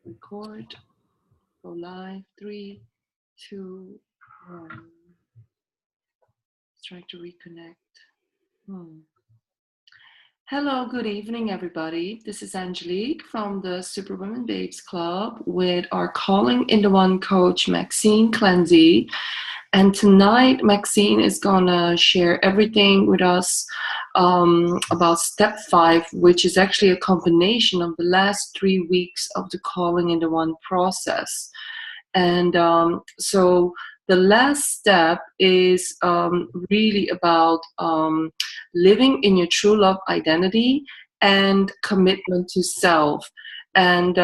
Record. Go live. 3, 2, 1. Let's try to reconnect. Hello, good evening, everybody. This is Angelique from the Superwomen Babes Club with our Calling in the One coach, Maxine Clancy. And tonight, Maxine is gonna share everything with us about step 5, which is actually a combination of the last 3 weeks of the Calling in the One process. And so the last step is really about living in your true love identity and commitment to self. And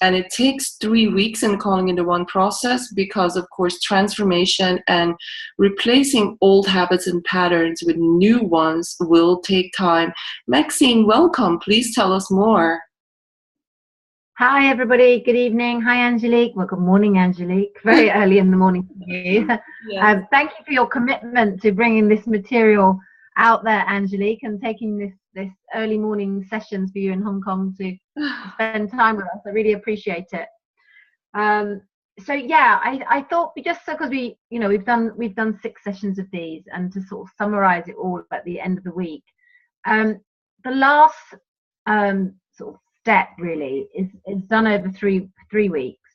it takes 3 weeks in Calling into One process because, of course, transformation and replacing old habits and patterns with new ones will take time. Maxine, welcome. Please tell us more. Hi, everybody. Good evening. Hi, Angelique. Well, good morning, Angelique. Very early in the morning for you. Yes. Thank you for your commitment to bringing this material out there, Angelique, and taking this early morning sessions for you in Hong Kong to spend time with us. I really appreciate it. So yeah, I thought just because we've done 6 sessions of these, and to sort of summarize it all at the end of the week, the last sort of step really is done over three weeks,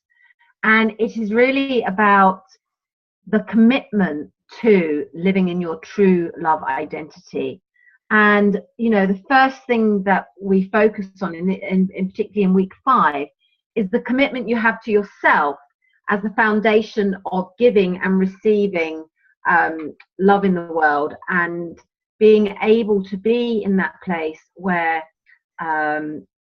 and it is really about the commitment to living in your true love identity. And the first thing that we focus on in particularly in week 5 is the commitment you have to yourself as the foundation of giving and receiving love in the world, and being able to be in that place where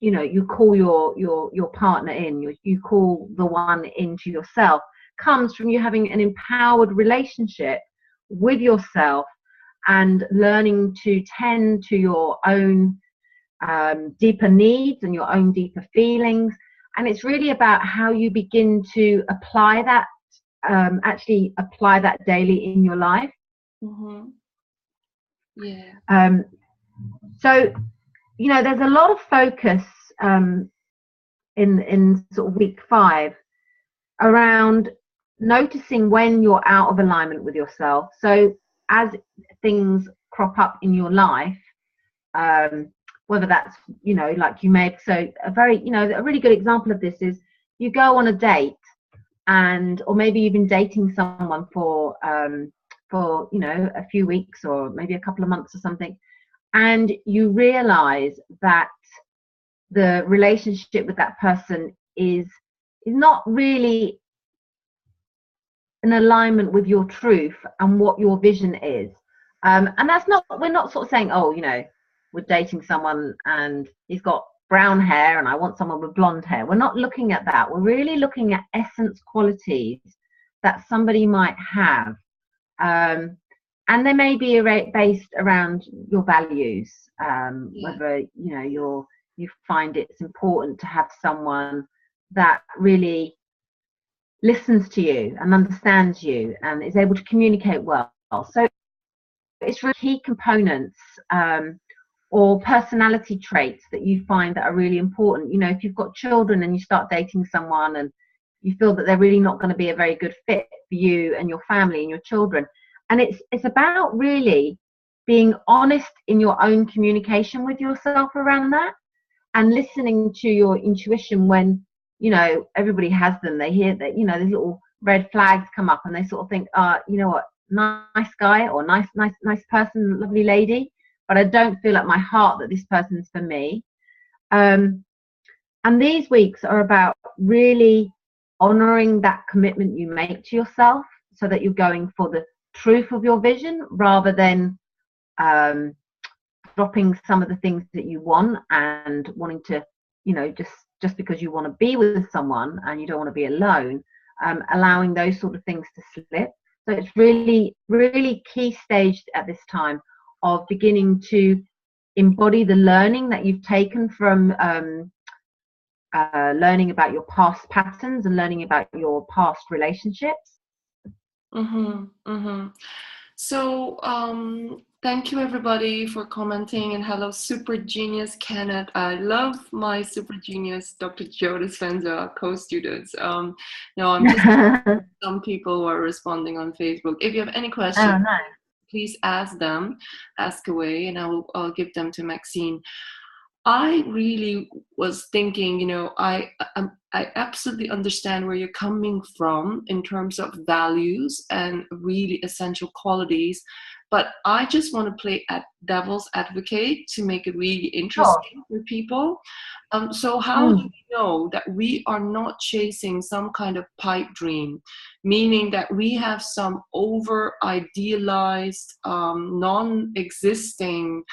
you call your partner in, you call the one into yourself, comes from you having an empowered relationship with yourself and learning to tend to your own deeper needs and your own deeper feelings. And it's really about how you begin to apply that, actually apply that daily in your life. Mm-hmm. Yeah. So there's a lot of focus in sort of week 5 around noticing when you're out of alignment with yourself. So as things crop up in your life, whether that's like you may, so a really good example of this is you go on a date, or maybe you've been dating someone for a few weeks or maybe a couple of months or something, and you realize that the relationship with that person is not really in alignment with your truth and what your vision is. And we're not sort of saying, we're dating someone and he's got brown hair and I want someone with blonde hair. We're not looking at that. We're really looking at essence qualities that somebody might have. And they may be based around your values, whether you find it's important to have someone that really listens to you and understands you and is able to communicate well. So it's really key components or personality traits that you find that are really important. If you've got children and you start dating someone and you feel that they're really not going to be a very good fit for you and your family and your children, and it's about really being honest in your own communication with yourself around that, and listening to your intuition when everybody has them. They hear that these little red flags come up and they sort of think, what, nice guy or nice person, lovely lady, but I don't feel at my heart that this person's for me. And these weeks are about really honoring that commitment you make to yourself, so that you're going for the truth of your vision rather than dropping some of the things that you want and wanting to, just because you want to be with someone and you don't want to be alone, allowing those sort of things to slip. So it's really, really key stage at this time of beginning to embody the learning that you've taken from learning about your past patterns and learning about your past relationships. Mm-hmm. Mm-hmm. So Thank you everybody for commenting, and hello super genius Kenneth. I love my super genius Dr. Joe Dispenza co-students. No, I'm just some people who are responding on Facebook. If you have any questions, Oh, no. please ask them, ask away, and I'll give them to Maxine. I really was thinking, I absolutely understand where you're coming from in terms of values and really essential qualities, but I just want to play at devil's advocate to make it really interesting for people. So how do we know that we are not chasing some kind of pipe dream, meaning that we have some over idealized, non-existing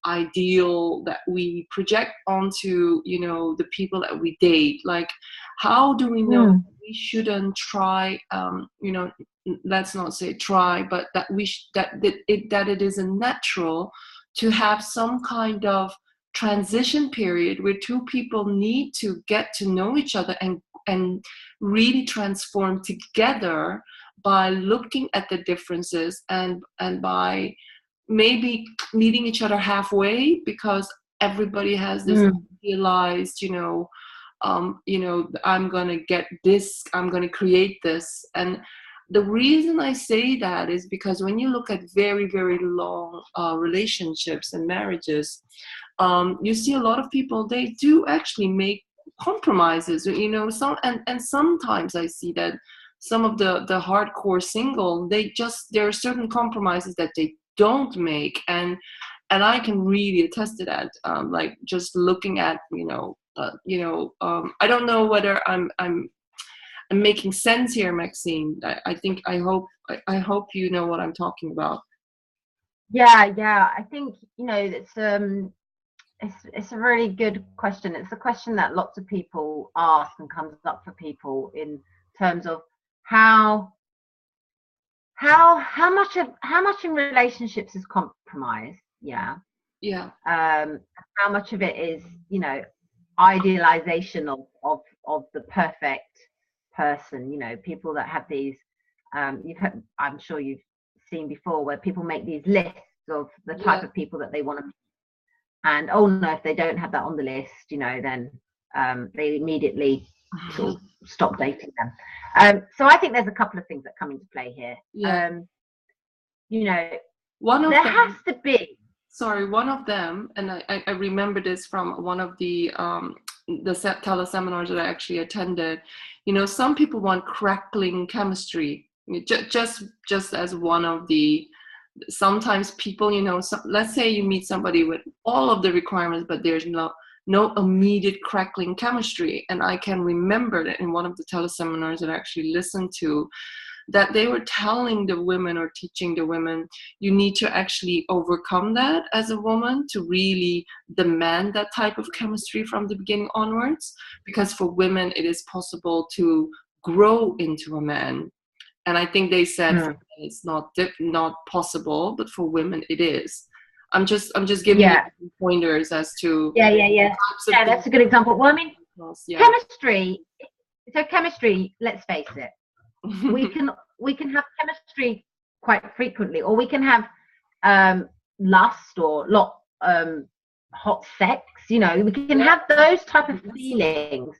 ideal that we project onto the people that we date? Like, how do we know we shouldn't try, let's not say try, but that it isn't natural to have some kind of transition period where two people need to get to know each other and really transform together by looking at the differences and by maybe meeting each other halfway, because everybody has this idealized, I'm gonna get this, I'm gonna create this. And the reason I say that is because when you look at very, very long relationships and marriages, you see a lot of people, they do actually make compromises, and sometimes I see that some of the hardcore single, there are certain compromises that they don't make, and I can really attest to that. Like, just looking at I don't know whether I'm making sense here, Maxine. I hope you know what I'm talking about. Yeah. I think it's a really good question. It's a question that lots of people ask and comes up for people in terms of how much in relationships is compromise. How much of it is idealization of the perfect person. People that have these I'm sure you've seen before, where people make these lists of the type of people that they want to meet, and no, if they don't have that on the list, then they immediately sort of stop dating them. So I think there's a couple of things that come into play here. One of there them has to be. Sorry, one of them, and I remember this from one of the teleseminars that I actually attended. Some people want crackling chemistry. Just as one of the, sometimes people, let's say you meet somebody with all of the requirements, but there's no immediate crackling chemistry. And I can remember that in one of the teleseminars that I actually listened to, that they were telling the women or teaching the women, you need to actually overcome that as a woman to really demand that type of chemistry from the beginning onwards, because for women it is possible to grow into a man. And I think they said for men it's not possible, but for women it is. I'm just giving you pointers as to that's a good example. Well, I mean, chemistry. So chemistry, let's face it, we can have chemistry quite frequently, or we can have lust or hot sex. We can have those type of feelings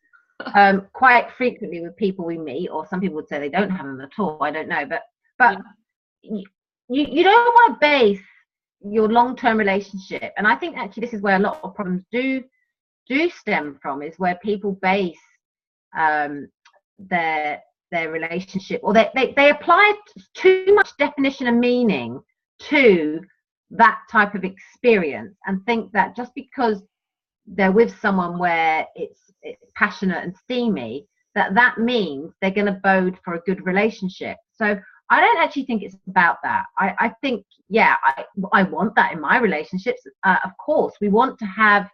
quite frequently with people we meet, or some people would say they don't have them at all. I don't know, but you don't want to base your long-term relationship, and I think actually this is where a lot of problems do stem from, is where people base their relationship, or they apply too much definition and meaning to that type of experience, and think that just because they're with someone where it's passionate and steamy, that means they're going to bode for a good relationship. So I don't actually think it's about that. I think, I want that in my relationships. Of course, we want to have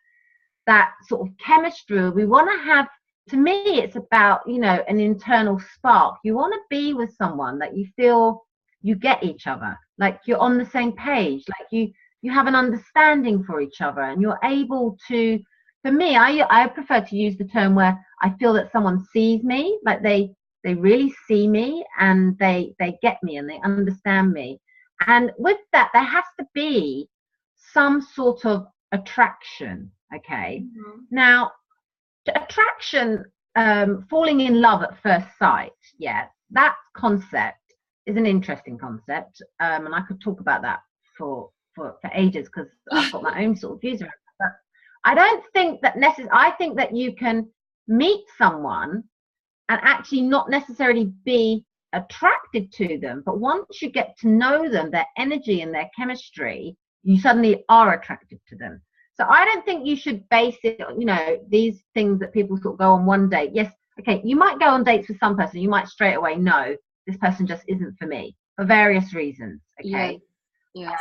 that sort of chemistry. We want to have, to me, it's about, an internal spark. You want to be with someone that you feel you get each other, like you're on the same page, like you have an understanding for each other, and you're able to, for me, I prefer to use the term where I feel that someone sees me, like they really see me, and they get me and they understand me. And with that, there has to be some sort of attraction. Okay. Now, attraction, falling in love at first sight, yeah, that concept is an interesting concept, and I could talk about that for ages, because I've got my own sort of views around it. But I don't think that I think that you can meet someone and actually not necessarily be attracted to them, but once you get to know them, their energy and their chemistry, you suddenly are attracted to them. So I don't think you should base it on, you know, these things that people sort of go on one date. Yes, okay, you might go on dates with some person, you might straight away know this person just isn't for me for various reasons. Okay. Yeah.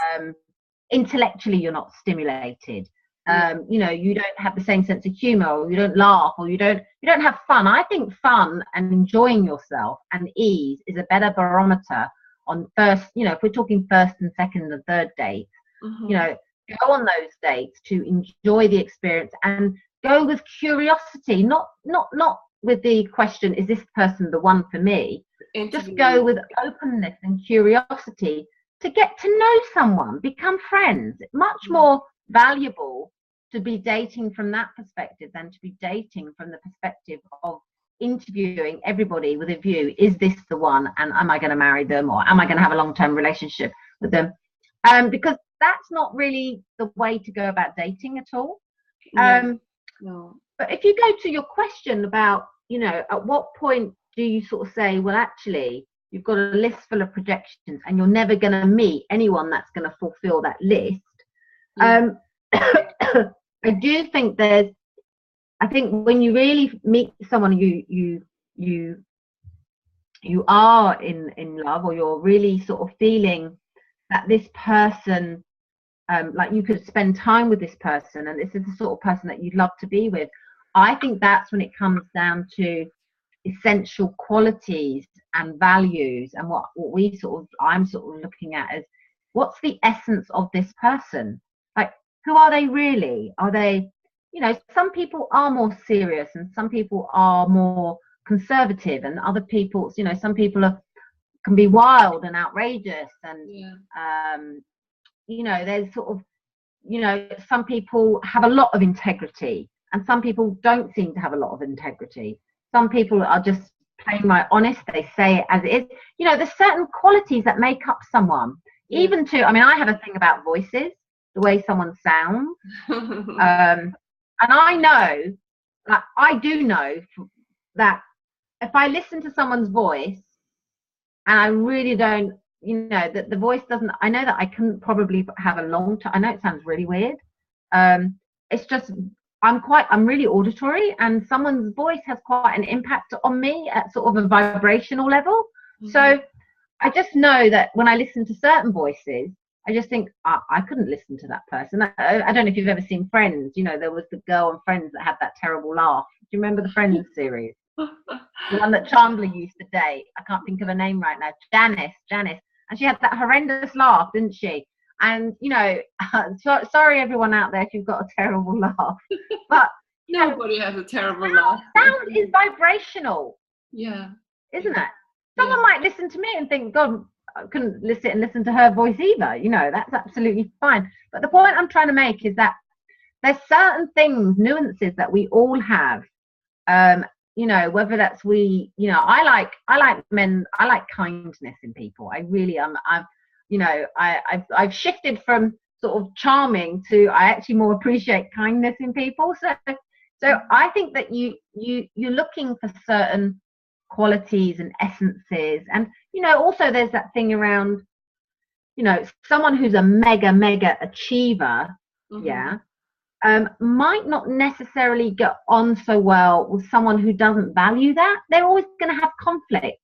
Intellectually, you're not stimulated. You know, you don't have the same sense of humor, or you don't laugh, or you don't have fun. I think fun and enjoying yourself and ease is a better barometer on first, you know, if we're talking first and second and third dates, you know, go on those dates to enjoy the experience and go with curiosity, not with the question, is this person the one for me? Just go with openness and curiosity to get to know someone, become friends. Much more valuable to be dating from that perspective than to be dating from the perspective of interviewing everybody with a view, is this the one, and am I going to marry them, or am I going to have a long-term relationship with them? Because that's not really the way to go about dating at all. No. But if you go to your question about, you know, at what point do you sort of say, well, actually, you've got a list full of projections and you're never going to meet anyone that's going to fulfill that list. I do think I think when you really meet someone you are in love, or you're really sort of feeling that this person, like you could spend time with this person and this is the sort of person that you'd love to be with, I think that's when it comes down to essential qualities and values, and what I'm sort of looking at is, what's the essence of this person? Like, who are they really? Are they, you know, some people are more serious and some people are more conservative, and other people, you know, some people can be wild and outrageous, and you know, there's sort of, you know, some people have a lot of integrity and some people don't seem to have a lot of integrity. Some people are just plain right honest, they say it as it is. You know, there's certain qualities that make up someone. Even to, I mean, I have a thing about voices, the way someone sounds. And I know, like, I do know that if I listen to someone's voice and I really don't, you know, that the voice doesn't, I know that I can probably have a long time. I know it sounds really weird. It's just, I'm really auditory, and someone's voice has quite an impact on me at sort of a vibrational level. So I just know that when I listen to certain voices, I just think, I couldn't listen to that person. I don't know if you've ever seen Friends. You know, there was the girl on Friends that had that terrible laugh. Do you remember the Friends series? The one that Chandler used to date. I can't think of her name right now. Janice. And she had that horrendous laugh, didn't she? And, you know, sorry everyone out there if you've got a terrible laugh. But nobody has a terrible laugh. Sound is vibrational. Yeah. Isn't it? Someone might listen to me and think, God, I couldn't listen to her voice either. You know, that's absolutely fine. But the point I'm trying to make is that there's certain things, nuances that we all have. You know, whether that's you know, I like men, I like kindness in people. I really am. You know, I've shifted from sort of charming to, I actually more appreciate kindness in people. So I think that you're looking for certain qualities and essences, and you know, also there's that thing around, you know, someone who's a mega achiever, might not necessarily get on so well with someone who doesn't value that. They're always going to have conflict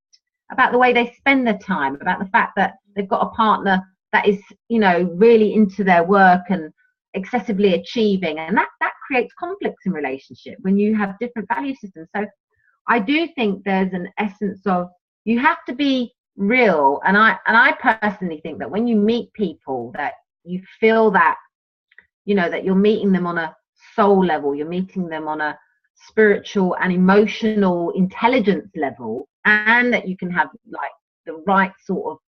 about the way they spend their time, about the fact that they've got a partner that is, you know, really into their work and excessively achieving, and that creates conflicts in relationship when you have different value systems. So I do think there's an essence of, you have to be real, and I personally think that when you meet people, that you feel that, you know, that you're meeting them on a soul level, you're meeting them on a spiritual and emotional intelligence level, and that you can have like the right sort of,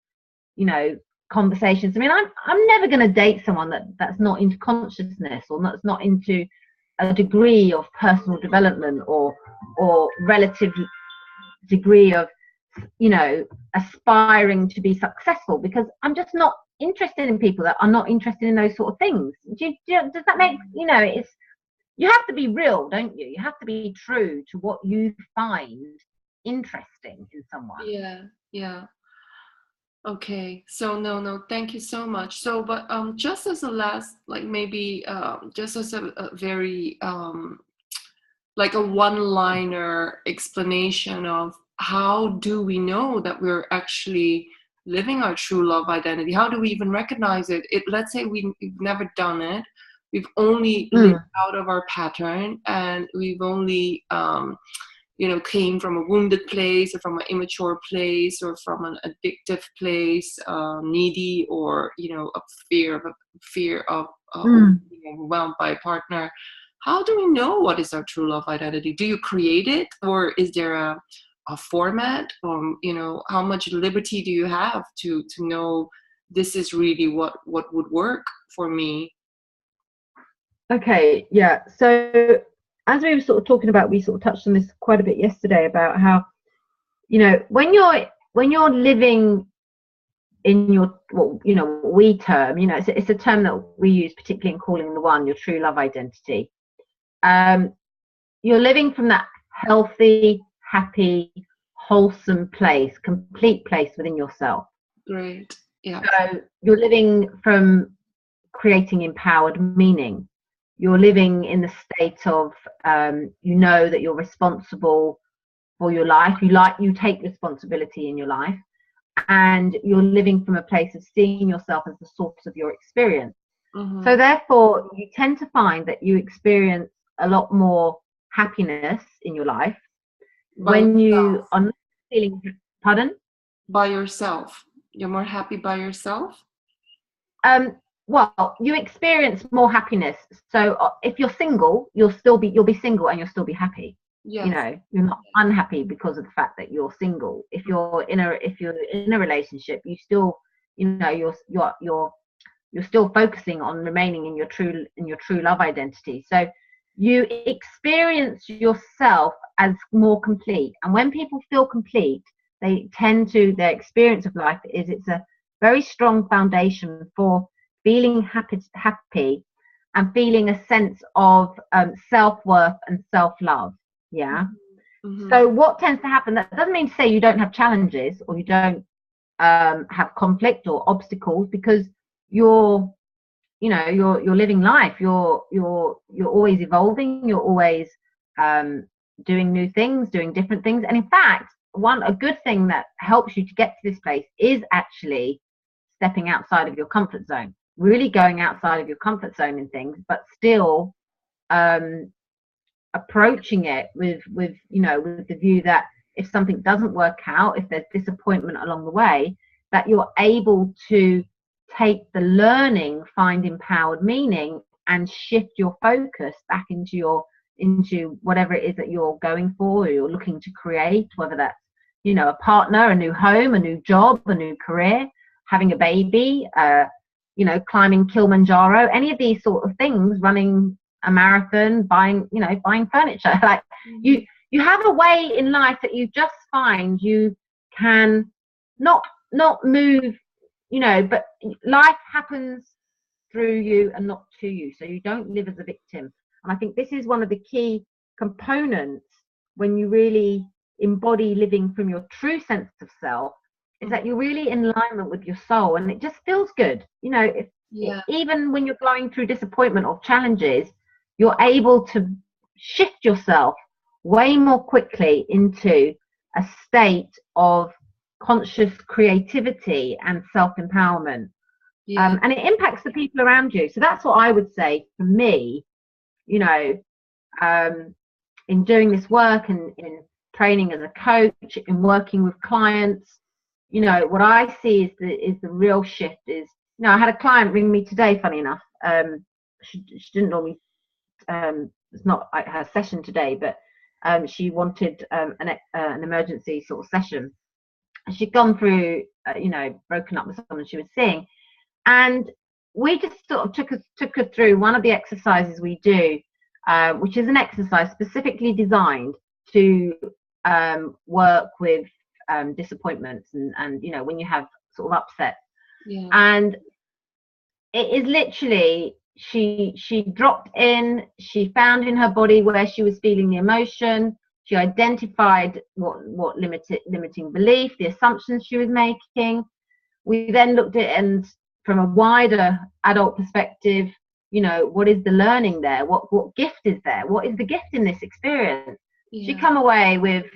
you know, conversations. I mean, I'm never going to date someone that's not into consciousness, or that's not into a degree of personal development, or relative degree of, you know, aspiring to be successful, because I'm just not interested in people that are not interested in those sort of things. Does that make, you know, it's, you have to be real, don't you? You have to be true to what you find interesting in someone. Yeah. Okay, so no, thank you so much. So, but just as a last, like maybe just as a very like a one-liner explanation of how do we know that we're actually living our true love identity? How do we even recognize it? Let's say we've never done it. We've only lived out of our pattern, and we've only you know, came from a wounded place, or from an immature place, or from an addictive place, needy, or, you know, a fear of being overwhelmed by a partner. How do we know what is our true love identity? Do you create it, or is there a format? You know, how much liberty do you have to know this is really what would work for me? Okay, yeah. So as we were sort of talking about, we sort of touched on this quite a bit yesterday, about how, you know, when you're living in your, what, you know, we term, you know, it's a term that we use particularly in calling the one your true love identity. You're living from that healthy, happy, wholesome place, complete place within yourself. Great. Yeah. So you're living from creating empowered meaning. You're living in the state of, you know, that you're responsible for your life. You take responsibility in your life, and you're living from a place of seeing yourself as the source of your experience. So therefore, you tend to find that you experience a lot more happiness in your life when you are not feeling, pardon? By yourself. You're more happy by yourself? Well, you experience more happiness. So if you're single, you'll be single, and you'll still be happy. Yes. You know, you're not unhappy because of the fact that you're single. If you're in a relationship, you still, you know, you're still focusing on remaining in your true love identity. So you experience yourself as more complete. And when people feel complete, their experience of life is, it's a very strong foundation for feeling happy and feeling a sense of self-worth and self-love. Yeah. So what tends to happen, that doesn't mean to say you don't have challenges, or you don't have conflict or obstacles, because you're living life. You're always evolving. You're always doing new things, doing different things. And in fact, a good thing that helps you to get to this place is actually stepping outside of your comfort zone, really going outside of your comfort zone in things, but still approaching it with the view that if something doesn't work out, if there's disappointment along the way, that you're able to take the learning, find empowered meaning, and shift your focus back into whatever it is that you're going for, or you're looking to create, whether that's, you know, a partner, a new home, a new job, a new career, having a baby, you know, climbing Kilimanjaro, any of these sort of things, running a marathon, buying furniture. Like you have a way in life that you just find you can not move, you know, but life happens through you and not to you. So you don't live as a victim. And I think this is one of the key components when you really embody living from your true sense of self, is that you're really in alignment with your soul, and it just feels good. You know, even when you're going through disappointment or challenges, you're able to shift yourself way more quickly into a state of conscious creativity and self-empowerment. And it impacts the people around you. So that's what I would say for me, you know, in doing this work and in training as a coach, in working with clients. You know, what I see is the real shift is, you know, I had a client ring me today, funny enough. She didn't normally, it's not like her session today, but she wanted an emergency sort of session. she'd gone through, broken up with someone she was seeing, and we just sort of took her through one of the exercises we do, which is an exercise specifically designed to work with disappointments and when you have sort of upset. Yeah. And it is literally, she dropped in, she found in her body where she was feeling the emotion, she identified what limiting belief, the assumptions she was making. We then looked at it, and from a wider adult perspective, what is the learning there? What gift is there? What is the gift in this experience? Yeah. She come away with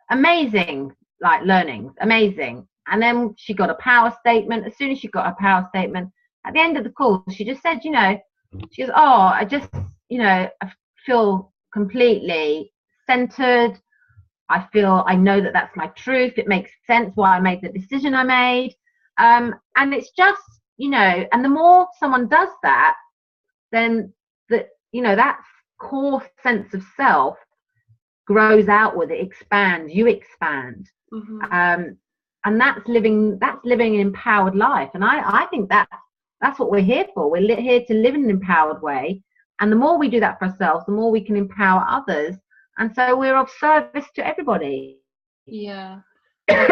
amazing learnings, amazing. And then she got a power statement. As soon as she got a power statement, at the end of the call, she just said, she goes, oh, I feel completely centered. I know that that's my truth. It makes sense why I made the decision I made. And it's just, and the more someone does that, then that core sense of self grows outward, it expands, you expand. Mm-hmm. And that's living an empowered life. And I think that's what we're here for. We're here to live in an empowered way. And the more we do that for ourselves, the more we can empower others. And so we're of service to everybody. Yeah. Thank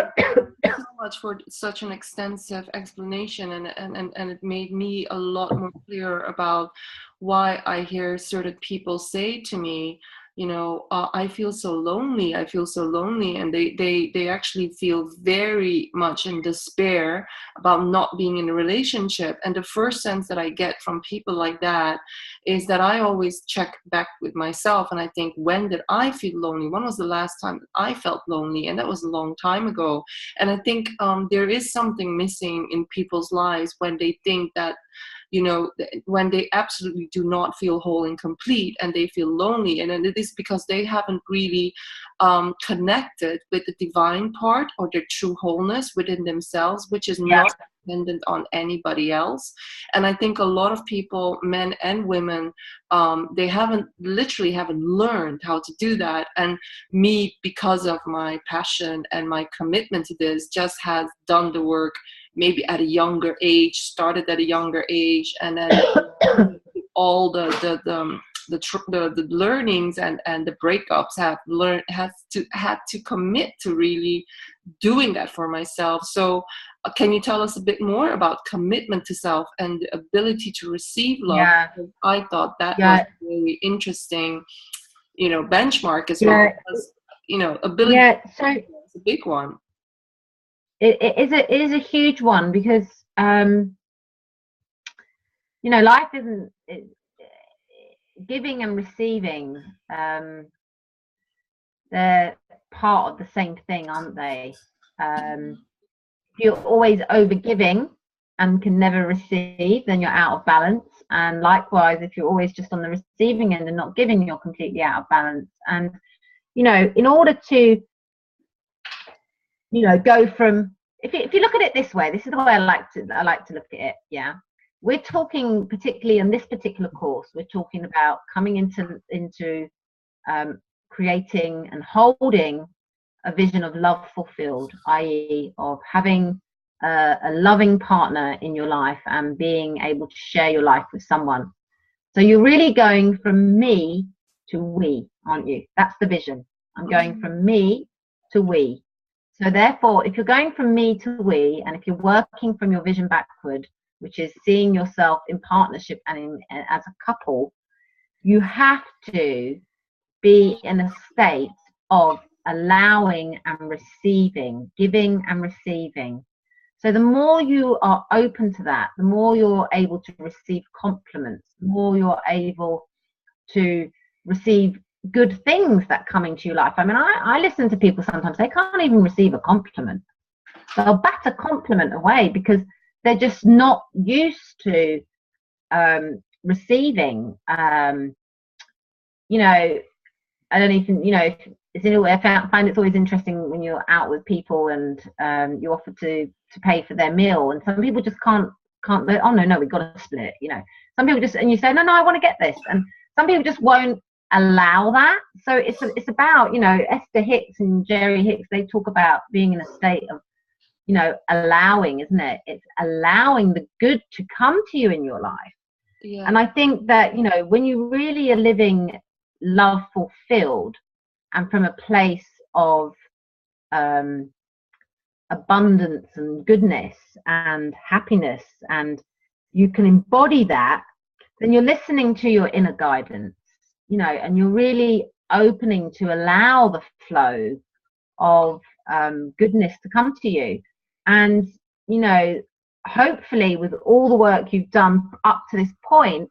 you so much for such an extensive explanation, and it made me a lot more clear about why I hear certain people say to me, I feel so lonely, and they actually feel very much in despair about not being in a relationship. And the first sense that I get from people like that is that I always check back with myself, and I think, when did I feel lonely? When was the last time I felt lonely? And that was a long time ago. And I think there is something missing in people's lives when they think that, when they absolutely do not feel whole and complete, and they feel lonely. And it is because they haven't really connected with the divine part or their true wholeness within themselves, which is not dependent on anybody else. And I think a lot of people, men and women, they haven't learned how to do that. And me, because of my passion and my commitment to this, just has done the work maybe at a younger age, started at a younger age, and then all the learnings and the breakups had to commit to really doing that for myself. So can you tell us a bit more about commitment to self and the ability to receive love? Yeah. I thought that was a really interesting, benchmark as well. Because, ability is a big one. It is a huge one, because life isn't giving and receiving, they're part of the same thing, aren't they? If you're always over giving and can never receive, then you're out of balance. And likewise, if you're always just on the receiving end and not giving, you're completely out of balance. And in order to go from, if you look at it this way, this is the way I like to look at it. Yeah, we're talking, particularly in this particular course, we're talking about coming into creating and holding a vision of love fulfilled, i.e. of having a loving partner in your life and being able to share your life with someone. So you're really going from me to we, aren't you? That's the vision. I'm going from me to we. So therefore, if you're going from me to we, and if you're working from your vision backward, which is seeing yourself in partnership and as a couple, you have to be in a state of allowing and receiving, giving and receiving. So the more you are open to that, the more you're able to receive compliments, the more you're able to receive good things that come into your life. I mean, I listen to people sometimes, they can't even receive a compliment. They'll bat a compliment away because they're just not used to receiving. I don't even, I find it's always interesting when you're out with people and you offer to pay for their meal, and some people just can't, oh no, we've got to split, Some people just, and you say, no, I want to get this. And some people just won't allow that. So it's about, Esther Hicks and Jerry Hicks, they talk about being in a state of allowing, isn't it? It's allowing the good to come to you in your life. Yeah. And I think that, when you really are living love fulfilled and from a place of abundance and goodness and happiness, and you can embody that, then you're listening to your inner guidance, and you're really opening to allow the flow of goodness to come to you. And hopefully with all the work you've done up to this point,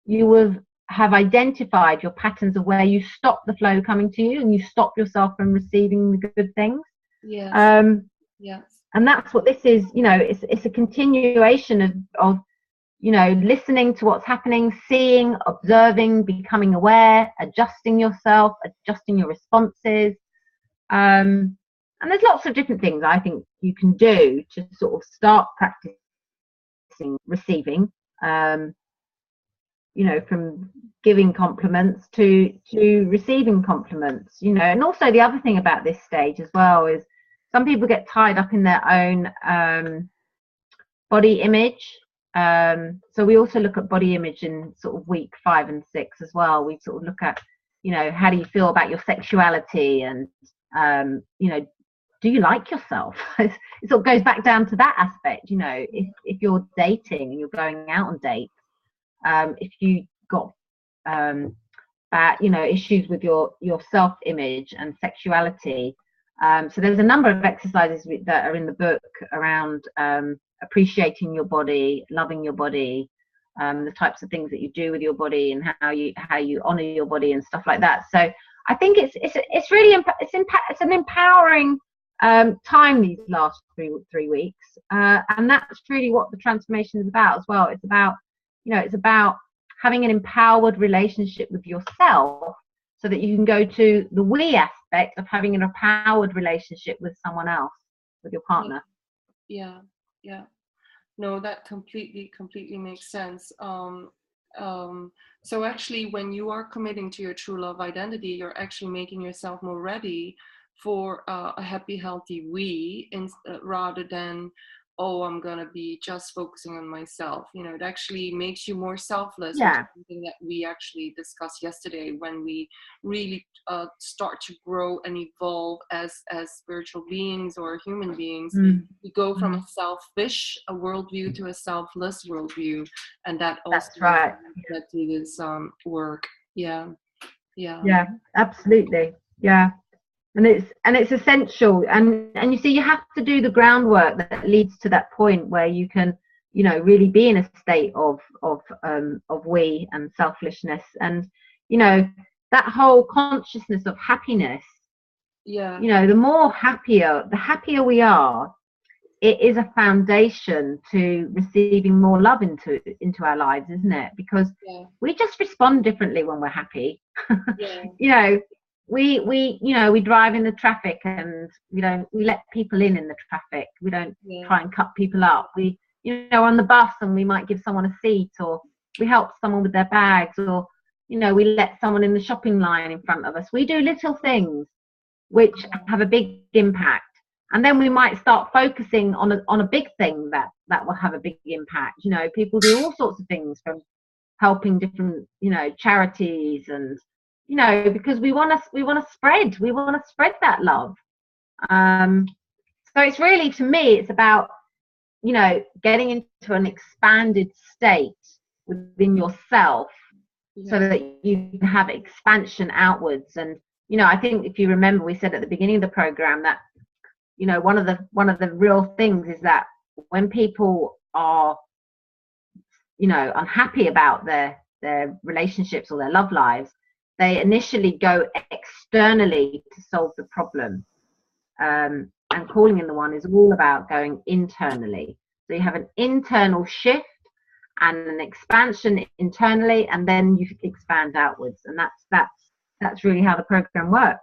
you will have identified your patterns of where you stop the flow coming to you and you stop yourself from receiving the good things. Yes. Yes. And that's what this is. It's a continuation of listening to what's happening, seeing, observing, becoming aware, adjusting yourself, adjusting your responses. And there's lots of different things I think you can do to sort of start practicing receiving, from giving compliments to receiving compliments, and also the other thing about this stage as well is some people get tied up in their own body image. So we also look at body image in sort of week 5 and 6 as well. We sort of look at, how do you feel about your sexuality, and do you like yourself? It sort of goes back down to that aspect. If you're dating and you're going out on dates, if you got bad, issues with your self-image and sexuality. So there's a number of exercises that are in the book around appreciating your body, loving your body, the types of things that you do with your body, and how you honor your body and stuff like that. So I think it's really it's an empowering time these last three weeks, and that's really what the transformation is about as well. It's about having an empowered relationship with yourself, so that you can go to the we aspect of having an empowered relationship with someone else, with your partner. Yeah. No, that completely makes sense. So actually, when you are committing to your true love identity, you're actually making yourself more ready for a happy, healthy we, rather than, oh, I'm gonna be just focusing on myself. It actually makes you more selfless. Yeah. Which is something that we actually discussed yesterday, when we really start to grow and evolve as spiritual beings or human beings. We go from a selfish worldview to a selfless worldview, and that also That's right. led to this work. Yeah, absolutely. Yeah. And it's essential, and you see, you have to do the groundwork that leads to that point where you can, really be in a state of we and selflessness, and that whole consciousness of happiness. The happier we are, it is a foundation to receiving more love into our lives, isn't it? Because we just respond differently when we're happy. We drive in the traffic, and we let people in the traffic. We don't try and cut people up. We on the bus, and we might give someone a seat, or we help someone with their bags, or we let someone in the shopping line in front of us. We do little things which have a big impact, and then we might start focusing on a big thing that will have a big impact. People do all sorts of things, from helping different charities, and because we want to spread that love. So it's really, to me, it's about getting into an expanded state within yourself, so that you can have expansion outwards. And I think, if you remember, we said at the beginning of the program that one of the real things is that when people are unhappy about their relationships or their love lives, they initially go externally to solve the problem, and Calling in the One is all about going internally. So you have an internal shift and an expansion internally, and then you expand outwards, and that's really how the program works.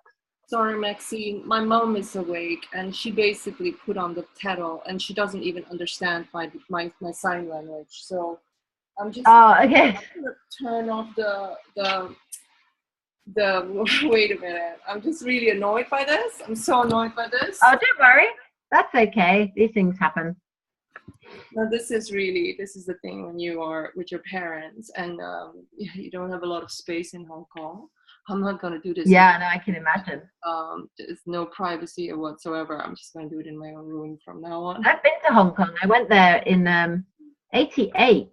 Sorry, Maxine, my mom is awake, and she basically put on the kettle, and she doesn't even understand my sign language. So I'm just okay. gonna turn off the wait a minute. I'm just really annoyed by this. I'm so annoyed by this. Oh, don't worry. That's okay. These things happen. No, this is the thing when you are with your parents and you don't have a lot of space in Hong Kong. I'm not going to do this. Yeah, no, I can imagine. There's no privacy or whatsoever. I'm just going to do it in my own room from now on. I've been to Hong Kong. I went there in 88.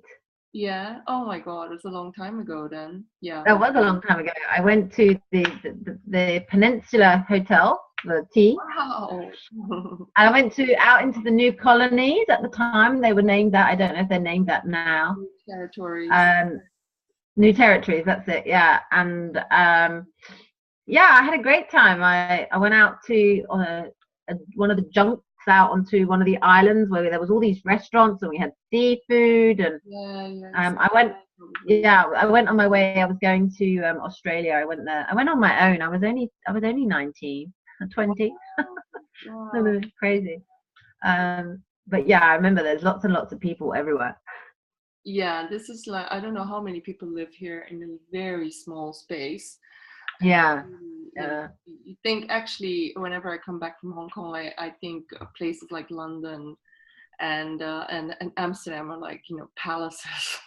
Yeah. Oh my God, it's a long time ago then. Yeah. That was a long time ago. I went to the Peninsula Hotel, the T. Wow. I went out into the new colonies at the time. They were named that. I don't know if they're named that now. New territories. New territories. That's it. Yeah. And yeah, I had a great time. I went out to one of the junks out onto one of the islands where there was all these restaurants and we had seafood and I went on my way. I was going to Australia. I went there. I went on my own. I was only 19, 20. Wow. Crazy. But yeah, I remember there's lots and lots of people everywhere. Yeah, this is like, I don't know how many people live here in a very small space. Yeah. You think actually whenever I come back from Hong Kong, I think places like London and Amsterdam are like, palaces.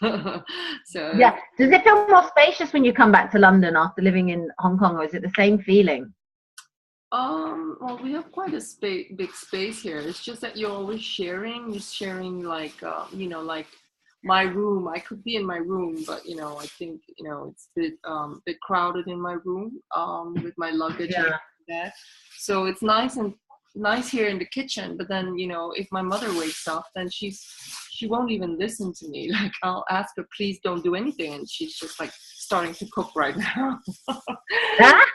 So yeah, does it feel more spacious when you come back to London after living in Hong Kong, or is it the same feeling? Well, we have quite a big space here. It's just that you're always sharing like like my room. I could be in my room, but I think it's a bit crowded in my room with my luggage and that. So it's nice here in the kitchen, but then if my mother wakes up, then she won't even listen to me. Like I'll ask her, please don't do anything, and she's just like starting to cook right now. So that's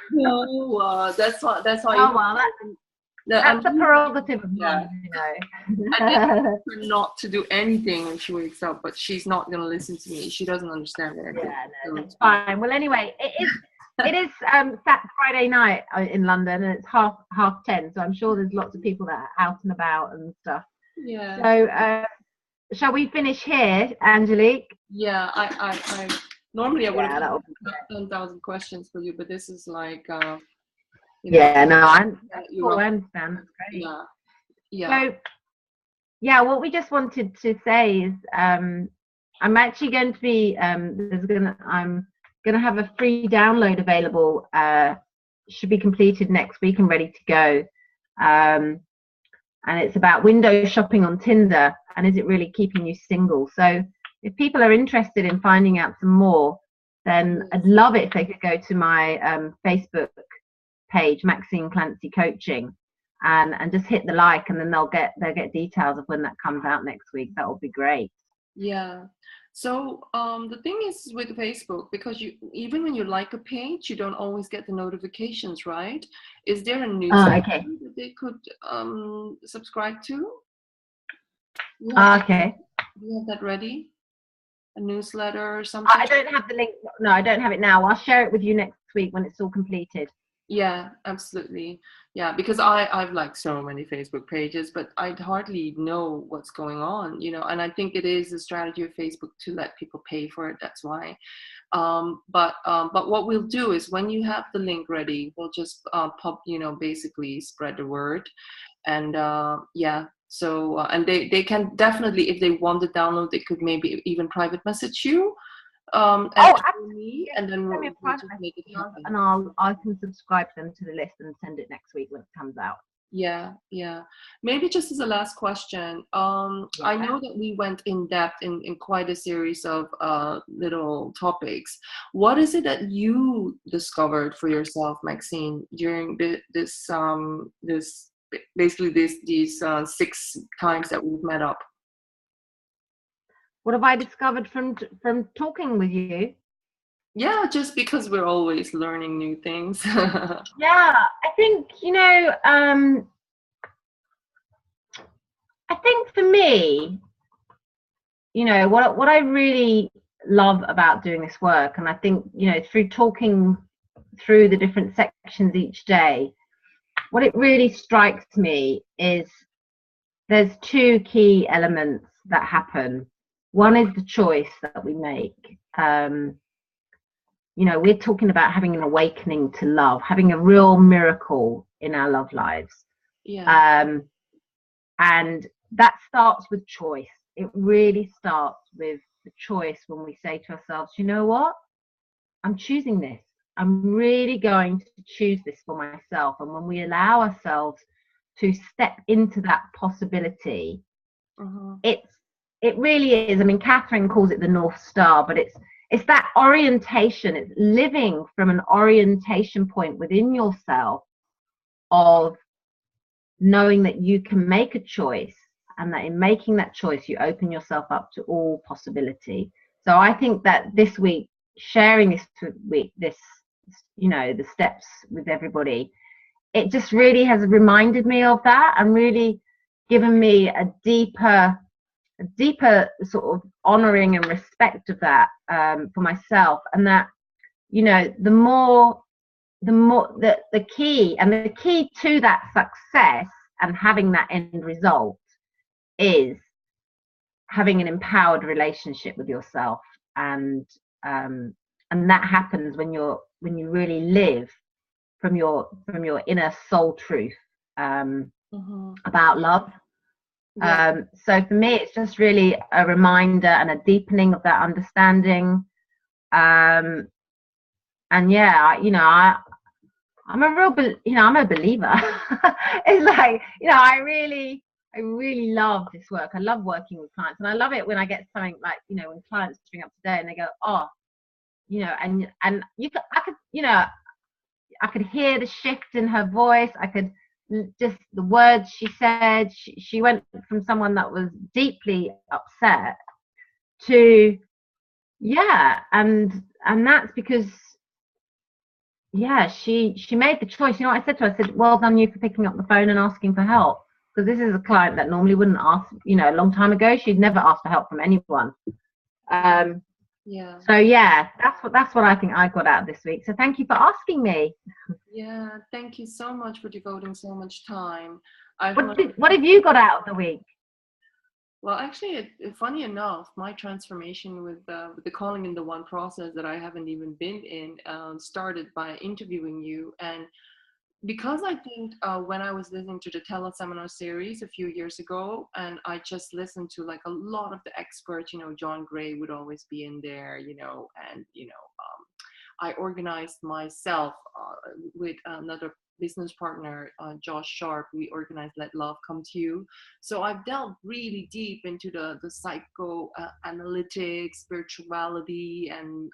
why. Oh well, that's the prerogative of mine, I did ask her not to do anything when she wakes up, but she's not going to listen to me. She doesn't understand it. Yeah, no, it's fine. Well, anyway, it is Friday night in London, and it's half 10. So I'm sure there's lots of people that are out and about and stuff. Yeah. So shall we finish here, Angelique? Yeah, I normally I would have 10,000 questions for you, but this is like. I understand. That's great. Yeah. So, yeah, what we just wanted to say is, I'm actually going to be I'm gonna have a free download available. Should be completed next week and ready to go. And it's about window shopping on Tinder, and is it really keeping you single? So, if people are interested in finding out some more, then I'd love it if they could go to my Facebook page, Maxine Clancy Coaching, and just hit the like, and then they'll get details of when that comes out next week. That would be great. Yeah. So the thing is with Facebook, because even when you like a page, you don't always get the notifications, right? Is there a newsletter that they could subscribe to? Okay. Do you have that ready? A newsletter or something? I don't have the link. No, I don't have it now. I'll share it with you next week when it's all completed. Yeah, absolutely. Yeah, because I've like so many Facebook pages, but I hardly know what's going on, and I think it is a strategy of Facebook to let people pay for it. That's why. But what we'll do is when you have the link ready, we'll just basically spread the word. And so and they can definitely, if they want to download, they could maybe even private message you. And then we'll just make it happen. And I can subscribe them to the list and send it next week when it comes out. Yeah. Maybe just as a last question, I know that we went in depth in quite a series of little topics. What is it that you discovered for yourself, Maxine, during these 6 times that we've met up? What have I discovered from talking with you? Yeah, just because we're always learning new things. Yeah, I think, I think for me, what I really love about doing this work, and I think, through talking through the different sections each day, what it really strikes me is there's 2 key elements that happen. One is the choice that we make. We're talking about having an awakening to love, having a real miracle in our love lives. Yeah. And that starts with choice. It really starts with the choice when we say to ourselves, you know what? I'm choosing this. I'm really going to choose this for myself. And when we allow ourselves to step into that possibility, it really is. I mean, Catherine calls it the North Star, but it's that orientation. It's living from an orientation point within yourself of knowing that you can make a choice, and that in making that choice, you open yourself up to all possibility. So I think that this week, sharing this week, the steps with everybody, it just really has reminded me of that, and really given me a deeper sort of honoring and respect of that for myself. And that, the key to that success and having that end result is having an empowered relationship with yourself. And that happens when you really live from your inner soul truth about love. So for me, it's just really a reminder and a deepening of that understanding. And yeah, I'm a believer. It's like, I really love this work. I love working with clients, and I love it when I get something like, when clients ring up today and they go, oh, and I could hear the shift in her voice. I could just the words she said. She went from someone that was deeply upset to, and that's because, she made the choice. I said to her, I said, well done you for picking up the phone and asking for help, because this is a client that normally wouldn't ask, a long time ago, she'd never asked for help from anyone. So that's what I think I got out of this week. So thank you for asking me. Yeah, thank you so much for devoting so much time. What have you got out of the week? Well, actually, funny enough, my transformation with the Calling in the One process that I haven't even been in started by interviewing you. And because I think when I was listening to the teleseminar series a few years ago, and I just listened to like a lot of the experts, John Gray would always be in there, and I organized myself with another business partner, Josh Sharp. We organized Let Love Come to You. So I've delved really deep into the psychoanalytics, spirituality, and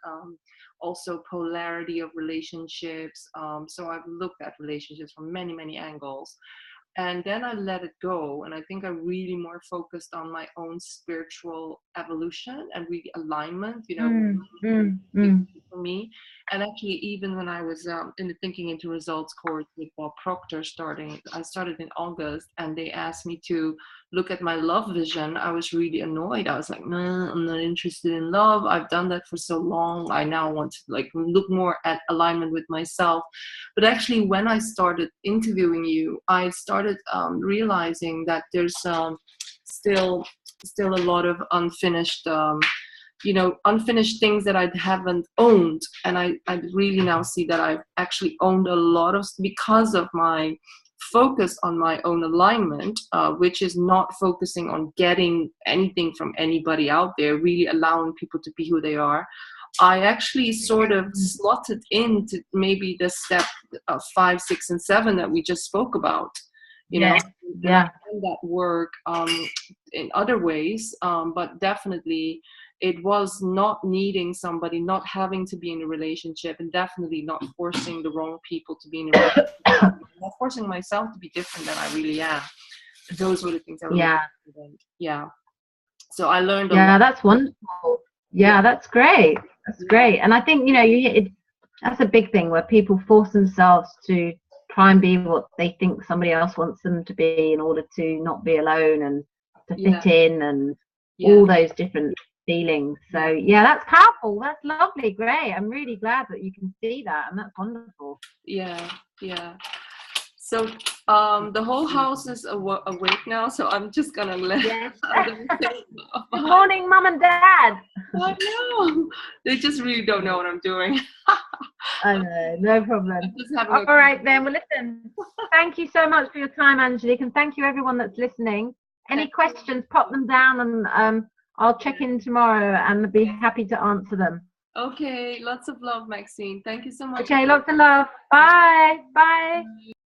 also polarity of relationships. So I've looked at relationships from many, many angles. And then I let it go. And I think I really more focused on my own spiritual evolution and really alignment, for me. And actually, even when I was in the Thinking into Results course with Bob Proctor I started in August, and they asked me to look at my love vision. I was really annoyed. I was like, nah, I'm not interested in love. I've done that for so long. I now want to look more at alignment with myself. But actually, when I started interviewing you, I started realizing that there's still a lot of unfinished unfinished things that I haven't owned. And I really now see that I've actually owned a lot of, because of my focus on my own alignment, which is not focusing on getting anything from anybody out there, really allowing people to be who they are. I actually sort of slotted into maybe the step 5, 6, and 7 that we just spoke about. I've done that work in other ways, but definitely it was not needing somebody, not having to be in a relationship, and definitely not forcing the wrong people to be in a relationship, not forcing myself to be different than I really am. Those were the things I really learned. Yeah. So I learned a lot. That's wonderful. That's great. That's great. And I think, that's a big thing where people force themselves to try and be what they think somebody else wants them to be in order to not be alone and to fit in and all those different feelings. So that's powerful. That's lovely. Great. I'm really glad that you can see that, and that's wonderful. So The whole house is awake now, so I'm just gonna let. Yes. I'm gonna say Good morning, Mum and Dad. I know. They just really don't know what I'm doing. I know, no problem. I'm just having All right then. Well, listen. Thank you so much for your time, Angelique, and thank you everyone that's listening. Any questions, pop them down, and I'll check in tomorrow and be happy to answer them. Okay, lots of love, Maxine. Thank you so much. Okay, lots of love. Bye. Bye.